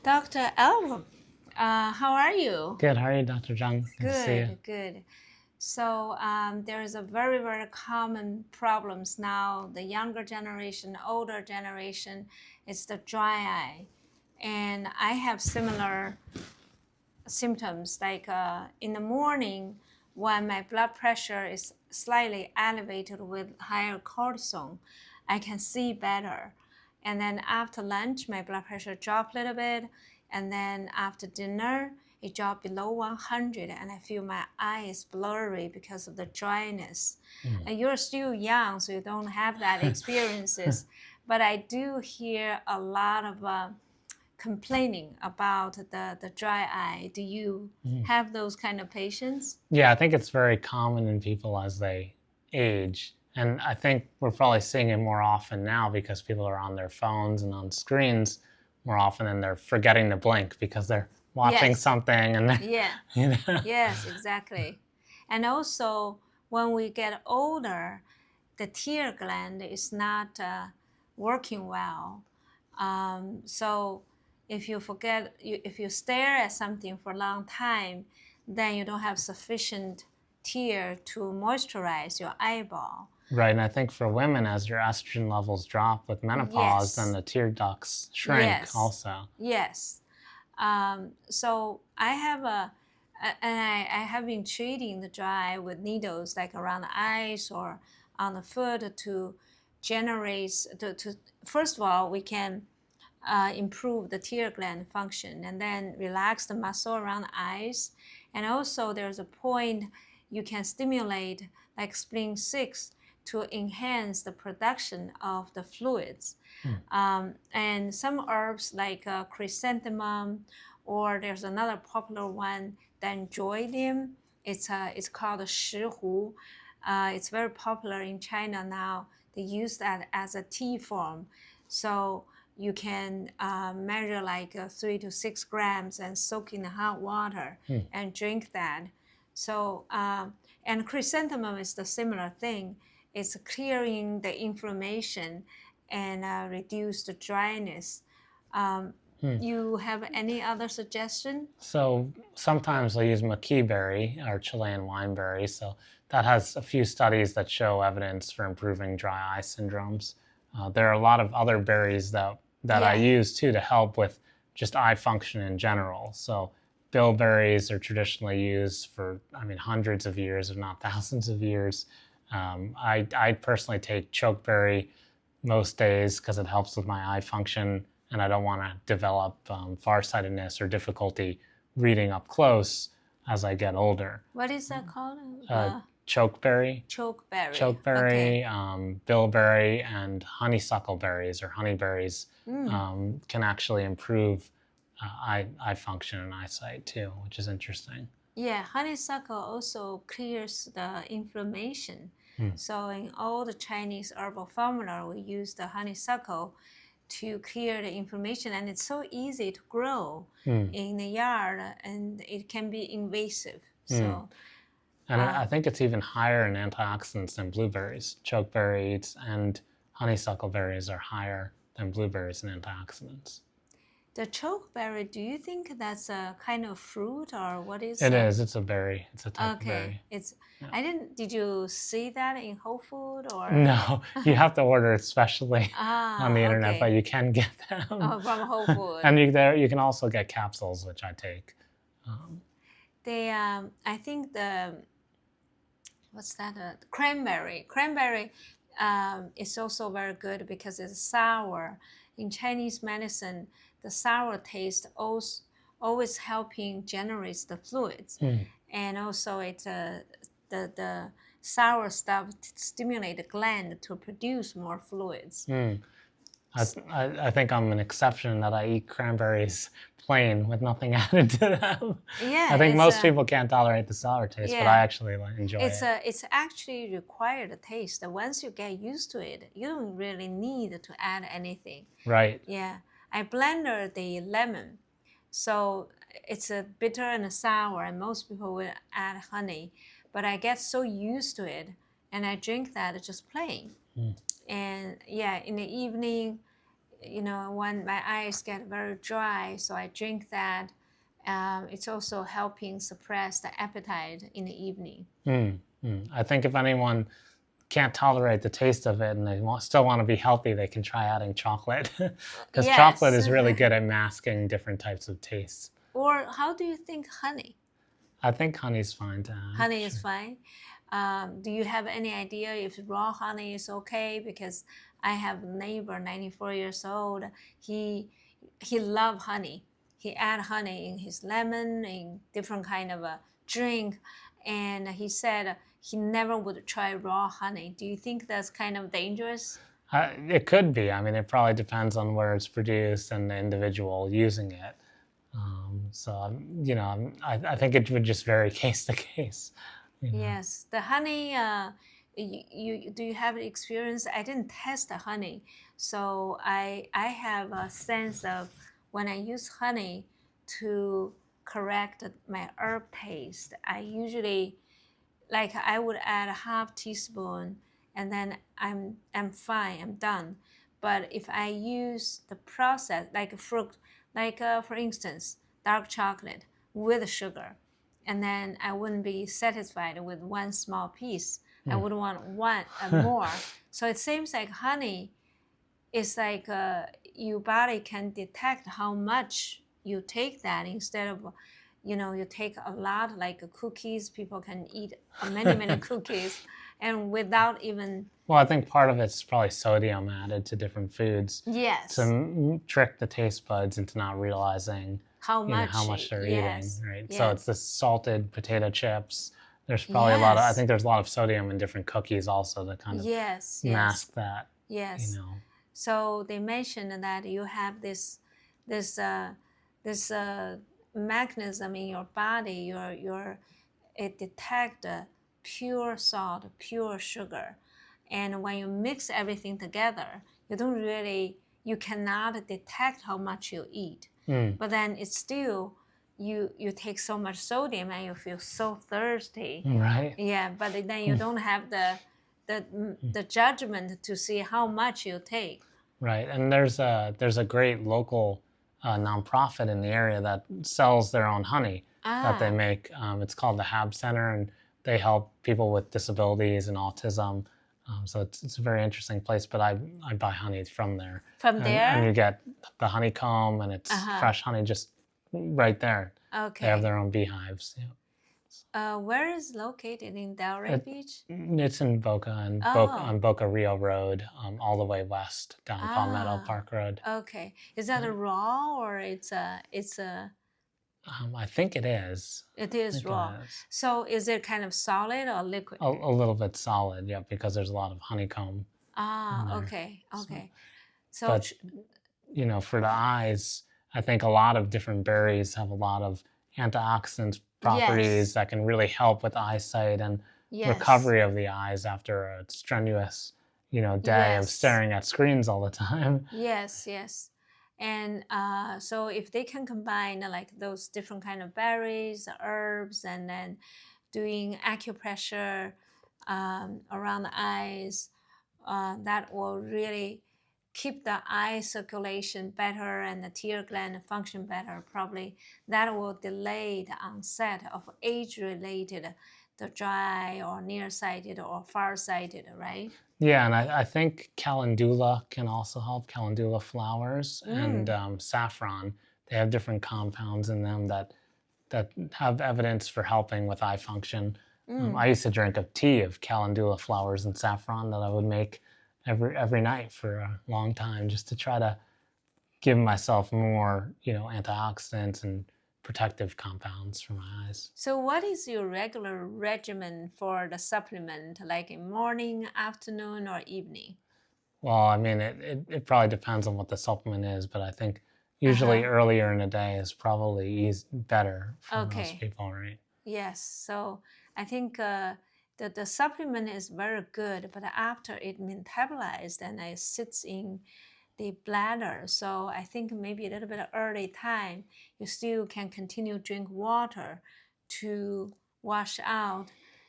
Dr. Alpert, how are you? Good. How are you, Dr. Zheng? Good to see you. Good. So there is a very, very common problems now. The younger generation, older generation, it's the dry eye. And I have similar symptoms like in the morning when my blood pressure is slightly elevated with higher cortisol, I can see better. And then after lunch, my blood pressure dropped a little bit. And then after dinner, it dropped below 100 and I feel my eye is blurry because of the dryness. And you're still young, so you don't have that experiences. But I do hear a lot of complaining about the dry eye. Do you have those kind of patients? Yeah, I think it's very common in people as they age. And I think we're probably seeing it more often now because people are on their phones and on screens more often and they're forgetting to blink because they're watching something and yeah. You know? Yes, exactly. And also when we get older, the tear gland is not working well. So if you if you stare at something for a long time, then you don't have sufficient tear to moisturize your eyeball. Right, and I think for women, as your estrogen levels drop with menopause, then the tear ducts shrink also. Yes. So I have I have been treating the dry with needles like around the eyes or on the foot to generate, first of all, we can improve the tear gland function and then relax the muscle around the eyes. And also there's a point you can stimulate like spleen 6 to enhance the production of the fluids. And some herbs like chrysanthemum, or there's another popular one, dendroidium. It's called shihu. It's very popular in China now. They use that as a tea form. So you can measure like 3 to 6 grams and soak in hot water and drink that. So, and chrysanthemum is the similar thing. It's clearing the inflammation and reduce the dryness. You have any other suggestion? So sometimes I use Maqui berry or Chilean wineberry. So that has a few studies that show evidence for improving dry eye syndromes. There are a lot of other berries that I use too to help with just eye function in general. So bilberries are traditionally used for, hundreds of years, if not thousands of years. I personally take chokeberry most days because it helps with my eye function, and I don't want to develop farsightedness or difficulty reading up close as I get older. What is that called? Chokeberry. Chokeberry. Chokeberry, bilberry, and honeysuckle berries or honeyberries can actually improve eye function and eyesight too, which is interesting. Yeah, honeysuckle also clears the inflammation. So in all the Chinese herbal formula, we use the honeysuckle to clear the inflammation, and it's so easy to grow in the yard, and it can be invasive. So, and I think it's even higher in antioxidants than blueberries. Chokeberries and honeysuckle berries are higher than blueberries in antioxidants. The chokeberry, do you think that's a kind of fruit or what is it? It is. It's a berry. It's a type of berry. Did you see that in Whole Food or? No, you have to order it specially on the internet, but you can get them. Oh, from Whole Food. And you can also get capsules, which I take. I think what's that? Cranberry. Cranberry is also very good because it's sour. In Chinese medicine, the sour taste always helping generate the fluids, and also the sour stuff stimulate the gland to produce more fluids. I think I'm an exception that I eat cranberries plain with nothing added to them. Yeah, I think most people can't tolerate the sour taste, but I actually enjoy it. It's actually required taste. Once you get used to it, you don't really need to add anything. Right. Yeah, I blended the lemon, so it's a bitter and sour, and most people will add honey, but I get so used to it, and I drink that just plain. And yeah, in the evening, when my eyes get very dry, so I drink that. It's also helping suppress the appetite in the evening. I think if anyone can't tolerate the taste of it and they still want to be healthy, they can try adding chocolate because chocolate Yes. is really good at masking different types of tastes. Or how do you think honey? I think honey's fine to add. Honey is Sure. fine. Do you have any idea if raw honey is okay? Because I have a neighbor, 94 years old. He love honey. He add honey in his lemon, in different kind of a drink, and he said he never would try raw honey. Do you think that's kind of dangerous? It could be. I mean, it probably depends on where it's produced and the individual using it. I think it would just vary case to case. Yes, the honey. You do you have experience? I didn't test the honey, so I have a sense of when I use honey to correct my herb taste. I usually like I would add a half teaspoon, and then I'm fine. I'm done. But if I use the process like a fruit, like for instance, dark chocolate with sugar, and then I wouldn't be satisfied with one small piece. I would want one more. So it seems like honey is like your body can detect how much you take that instead of, you take a lot like cookies. People can eat many cookies, and without even. Well, I think part of it's probably sodium added to different foods Yes. to trick the taste buds into not realizing How how much? much they're Yes. eating, right? Yes. So it's the salted potato chips. There's probably a lot of, I think there's a lot of sodium in different cookies also to kind of Yes. mask that. Yes. So they mentioned that you have this mechanism in your body. It detects pure salt, pure sugar, and when you mix everything together, you cannot detect how much you eat. But then it's still you take so much sodium and you feel so thirsty. Right. Yeah, but then you don't have the judgment to see how much you take. Right, and there's a great local nonprofit in the area that sells their own honey that they make. It's called the Hab Center, and they help people with disabilities and autism. So it's a very interesting place. But I buy honey from there. From there? And you get the honeycomb, and it's fresh honey just right there. Okay. They have their own beehives. Yeah. Where is it located in Delray Beach? It's in Boca on Boca Rio Road, all the way west down Palmetto Park Road. Okay, is that a raw or it's a? I think it is. It is raw. It is. So is it kind of solid or liquid? A little bit solid, yeah, because there's a lot of honeycomb. Okay. So but for the eyes, I think a lot of different berries have a lot of antioxidant properties that can really help with eyesight and recovery of the eyes after a strenuous, day of staring at screens all the time. Yes. And so if they can combine like those different kind of berries, herbs, and then doing acupressure around the eyes, that will really keep the eye circulation better and the tear gland function better. Probably that will delay the onset of age-related, the dry or nearsighted or farsighted, right? Yeah, and I think calendula can also help, calendula flowers and saffron. They have different compounds in them that have evidence for helping with eye function. I used to drink a tea of calendula flowers and saffron that I would make every night for a long time just to try to give myself more, antioxidants and protective compounds for my eyes. So what is your regular regimen for the supplement, like in morning, afternoon, or evening? Well, I mean, it probably depends on what the supplement is, but I think usually earlier in the day is probably better for most people, right? Yes, so I think the supplement is very good, but after it metabolized and it sits in the bladder, so I think maybe a little bit of early time, you still can continue drink water to wash out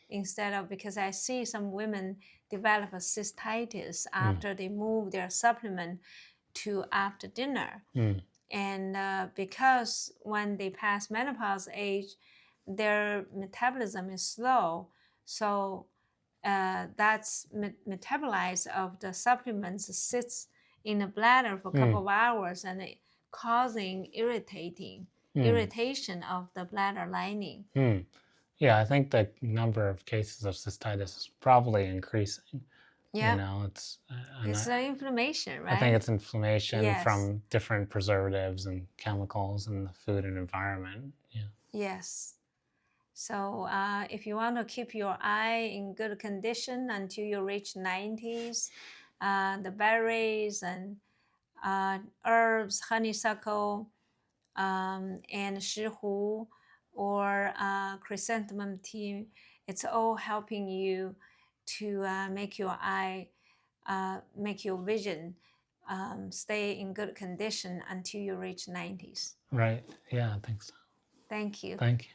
instead of, because I see some women develop a cystitis after they move their supplement to after dinner. Mm. And because when they pass menopause age, their metabolism is slow, so that's metabolized of the supplements sits in the bladder for a couple of hours, and it causing irritation of the bladder lining. Yeah, I think the number of cases of cystitis is probably increasing. Yeah, It's inflammation, right? I think it's inflammation Yes. from different preservatives and chemicals in the food and environment. Yeah. Yes. So if you want to keep your eye in good condition until you reach 90s, the berries and herbs, honeysuckle, and shihu or chrysanthemum tea, it's all helping you to make your eye, make your vision stay in good condition until you reach 90s. Right. Yeah, I think so. Thank you. Thank you.